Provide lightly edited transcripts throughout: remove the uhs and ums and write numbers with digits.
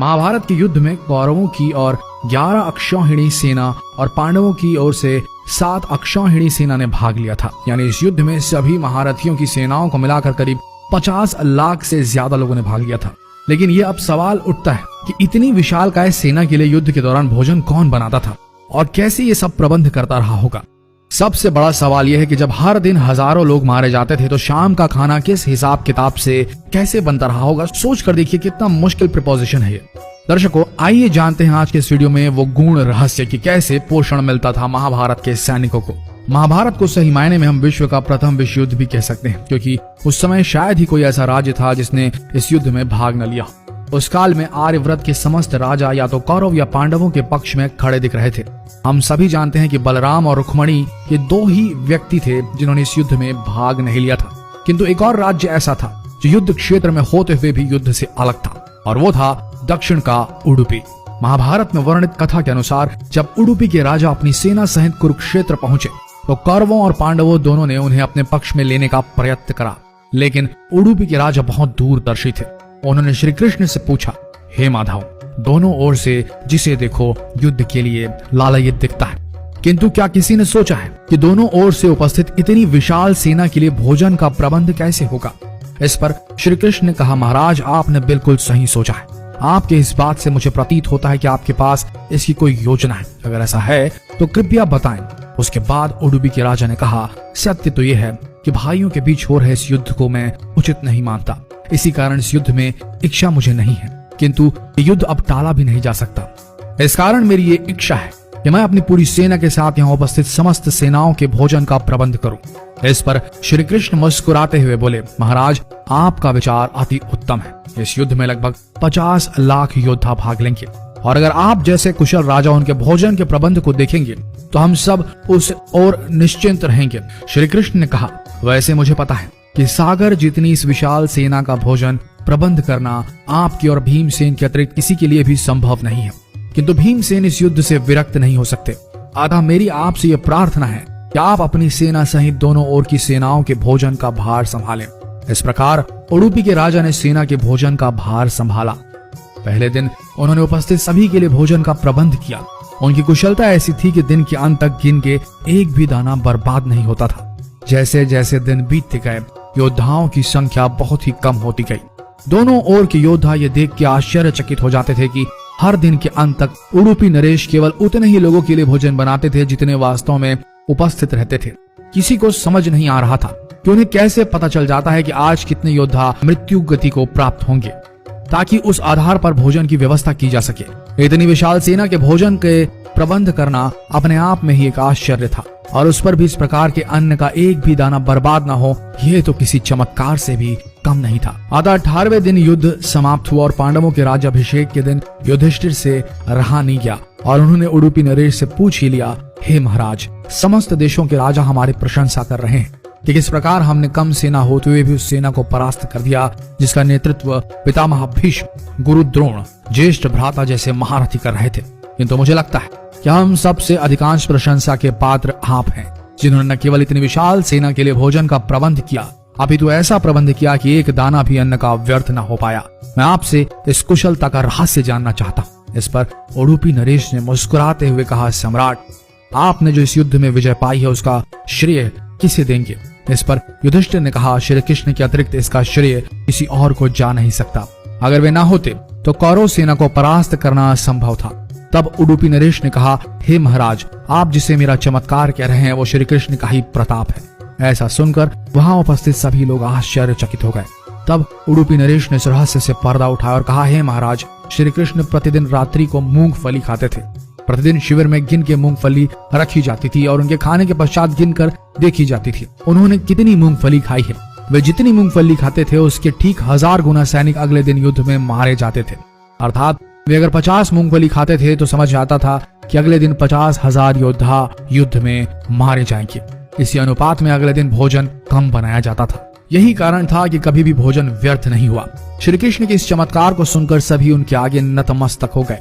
महाभारत के युद्ध में कौरवों की और 11 अक्षौहिणी सेना और पांडवों की ओर से 7 अक्षौहिणी सेना ने भाग लिया था। यानी इस युद्ध में सभी महारथियों की सेनाओं को मिलाकर करीब 50 लाख से ज्यादा लोगों ने भाग लिया था। लेकिन ये अब सवाल उठता है कि इतनी विशालकाय सेना के लिए युद्ध के दौरान भोजन कौन बनाता था और कैसे ये सब प्रबंध करता रहा होगा। सबसे बड़ा सवाल यह है कि जब हर दिन हजारों लोग मारे जाते थे तो शाम का खाना किस हिसाब किताब से कैसे बनता रहा होगा। सोच कर देखिए कितना मुश्किल प्रिपोजिशन है ये। दर्शकों, आइए जानते हैं आज के इस वीडियो में वो गूढ़ रहस्य कि कैसे पोषण मिलता था महाभारत के सैनिकों को। महाभारत को सही मायने में हम विश्व का प्रथम विश्व युद्ध भी कह सकते हैं, क्योंकि उस समय शायद ही कोई ऐसा राज्य था जिसने इस युद्ध में भाग न लिया। उस काल में आर्यव्रत के समस्त राजा या तो कौरव या पांडवों के पक्ष में खड़े दिख रहे थे। हम सभी जानते हैं कि बलराम और रुक्मणी ये 2 ही व्यक्ति थे जिन्होंने इस युद्ध में भाग नहीं लिया था। किंतु एक और राज्य ऐसा था जो युद्ध क्षेत्र में होते हुए भी युद्ध से अलग था, और वो था दक्षिण का उडुपी। महाभारत में वर्णित कथा के अनुसार जब उडुपी के राजा अपनी सेना सहित कुरुक्षेत्र पहुंचे तो कौरवों और पांडवों दोनों ने उन्हें अपने पक्ष में लेने का प्रयत्न करा। लेकिन उडुपी के राजा बहुत दूरदर्शी थे। उन्होंने श्री कृष्ण से पूछा, हे माधव, दोनों ओर से जिसे देखो युद्ध के लिए लालायित दिखता है, किंतु क्या किसी ने सोचा है कि दोनों ओर से उपस्थित इतनी विशाल सेना के लिए भोजन का प्रबंध कैसे होगा। इस पर श्री कृष्ण ने कहा, महाराज, आपने बिल्कुल सही सोचा है। आपके इस बात से मुझे प्रतीत होता है कि आपके पास इसकी कोई योजना है। अगर ऐसा है तो कृपया बताएं। उसके बाद उडुपी के राजा ने कहा, सत्य तो यह है कि भाइयों के बीच हो रहे इस युद्ध को मैं उचित नहीं मानता। इसी कारण इस युद्ध में इच्छा मुझे नहीं है, किंतु ये युद्ध अब टाला भी नहीं जा सकता। इस कारण मेरी ये इच्छा है कि मैं अपनी पूरी सेना के साथ यहाँ उपस्थित समस्त सेनाओं के भोजन का प्रबंध करूं। इस पर श्री कृष्ण मुस्कुराते हुए बोले, महाराज, आपका विचार अति उत्तम है। इस युद्ध में लगभग 50 लाख योद्धा भाग लेंगे, और अगर आप जैसे कुशल राजा उनके भोजन के प्रबंध को देखेंगे तो हम सब उस ओर निश्चिंत रहेंगे। श्री कृष्ण ने कहा, वैसे मुझे पता है कि सागर जितनी इस विशाल सेना का भोजन प्रबंध करना आपकी और भीमसेन के अतिरिक्त किसी के लिए भी संभव नहीं है, किंतु भीमसेन इस युद्ध से विरक्त नहीं हो सकते। अतः मेरी आपसे यह प्रार्थना है कि आप अपनी सेना सहित दोनों ओर की सेनाओं के भोजन का भार संभालें। इस प्रकार उडुपी के राजा ने सेना के भोजन का भार संभाला। पहले दिन उन्होंने उपस्थित सभी के लिए भोजन का प्रबंध किया। उनकी कुशलता ऐसी थी कि दिन के अंत तक गिन के एक भी दाना बर्बाद नहीं होता था। जैसे जैसे दिन बीतते गए योद्धाओं की संख्या बहुत ही कम होती गई। दोनों ओर के योद्धा ये देख के आश्चर्यचकित हो जाते थे कि हर दिन के अंत तक उडुपी नरेश केवल उतने ही लोगों के लिए भोजन बनाते थे जितने वास्तव में उपस्थित रहते थे। किसी को समझ नहीं आ रहा था कि उन्हें कैसे पता चल जाता है कि आज कितने योद्धा मृत्यु गति को प्राप्त होंगे, ताकि उस आधार पर भोजन की व्यवस्था की जा सके। इतनी विशाल सेना के भोजन के प्रबंध करना अपने आप में ही एक आश्चर्य था, और उस पर भी इस प्रकार के अन्न का एक भी दाना बर्बाद न हो, यह तो किसी चमत्कार से भी कम नहीं था। अतः 18वें दिन युद्ध समाप्त हुआ और पांडवों के राज्याभिषेक के दिन युधिष्ठिर से रहा नहीं गया, और उन्होंने उडुपी नरेश से पूछ ही लिया, हे महाराज, समस्त देशों के राजा हमारी प्रशंसा कर रहे हैं कि किस प्रकार हमने कम सेना होते हुए भी उस सेना को परास्त कर दिया जिसका नेतृत्व पितामह भीष्म, गुरु द्रोण, ज्येष्ठ भ्राता जैसे महारथी कर रहे थे। किंतु मुझे लगता है कि हम सबसे अधिकांश प्रशंसा के पात्र आप हैं, जिन्होंने न केवल इतनी विशाल सेना के लिए भोजन का प्रबंध किया, अपितु ऐसा प्रबंध किया कि एक दाना भी अन्न का व्यर्थ न हो पाया। मैं आपसे इस कुशलता का रहस्य जानना चाहता हूँ। इस पर उडुपी नरेश ने मुस्कुराते हुए कहा, सम्राट, आपने जो इस युद्ध में विजय पाई है उसका श्रेय किसे देंगे। इस पर युधिष्ठिर ने कहा, श्री कृष्ण के अतिरिक्त इसका श्रेय किसी और को जा नहीं सकता। अगर वे ना होते तो कौरव सेना को परास्त करना असंभव था। तब उडुपी नरेश ने कहा, हे महाराज, आप जिसे मेरा चमत्कार कह रहे हैं वो श्री कृष्ण का ही प्रताप है। ऐसा सुनकर वहां उपस्थित सभी लोग आश्चर्यचकित हो गए। तब उडुपी नरेश ने इस रहस्य से पर्दा उठाया और कहा, हे महाराज, श्री कृष्ण प्रतिदिन रात्रि को मूंगफली खाते थे। प्रतिदिन शिविर में गिन के मूंगफली रखी जाती थी और उनके खाने के पश्चात गिनकर देखी जाती थी उन्होंने कितनी मूंगफली खाई है। वे जितनी मूंगफली खाते थे उसके ठीक 1000 गुना सैनिक अगले दिन युद्ध में मारे जाते थे। अर्थात वे अगर 50 मूंगफली खाते थे तो समझ आता था कि अगले दिन 50,000 योद्धा युद्ध में मारे जाएंगे। इसी अनुपात में अगले दिन भोजन कम बनाया जाता था। यही कारण था कि कभी भी भोजन व्यर्थ नहीं हुआ। श्री कृष्ण के इस चमत्कार को सुनकर सभी उनके आगे नतमस्तक हो गए।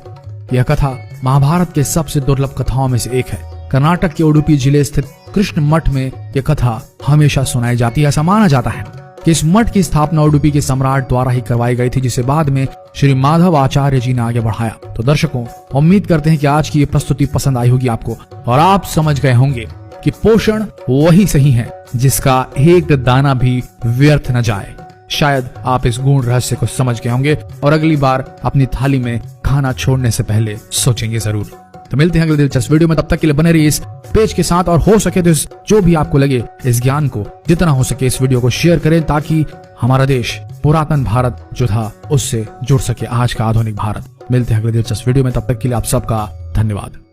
यह कथा महाभारत के सबसे दुर्लभ कथाओं में से एक है। कर्नाटक के उडुपी जिले स्थित कृष्ण मठ में यह कथा हमेशा सुनाई जाती है। ऐसा माना जाता है कि इस मठ की स्थापना उडुपी के सम्राट द्वारा ही करवाई गई थी, जिसे बाद में श्री माधव आचार्य जी ने आगे बढ़ाया। तो दर्शकों, उम्मीद करते हैं कि आज की ये प्रस्तुति पसंद आई होगी आपको और आप समझ गए होंगे कि पोषण वही सही है जिसका एक दाना भी व्यर्थ न जाए। शायद आप इस गूढ़ रहस्य को समझ गए होंगे और अगली बार अपनी थाली में खाना छोड़ने से पहले सोचेंगे जरूर। तो मिलते हैं अगले दिलचस्प वीडियो में, तब तक के लिए बने रहिए इस पेज के साथ और हो सके तो जो भी आपको लगे इस ज्ञान को जितना हो सके इस वीडियो को शेयर करें, ताकि हमारा देश पुरातन भारत जो था उससे जुड़ सके आज का आधुनिक भारत। मिलते हैं अगले दिलचस्प वीडियो में, तब तक के लिए आप सबका धन्यवाद।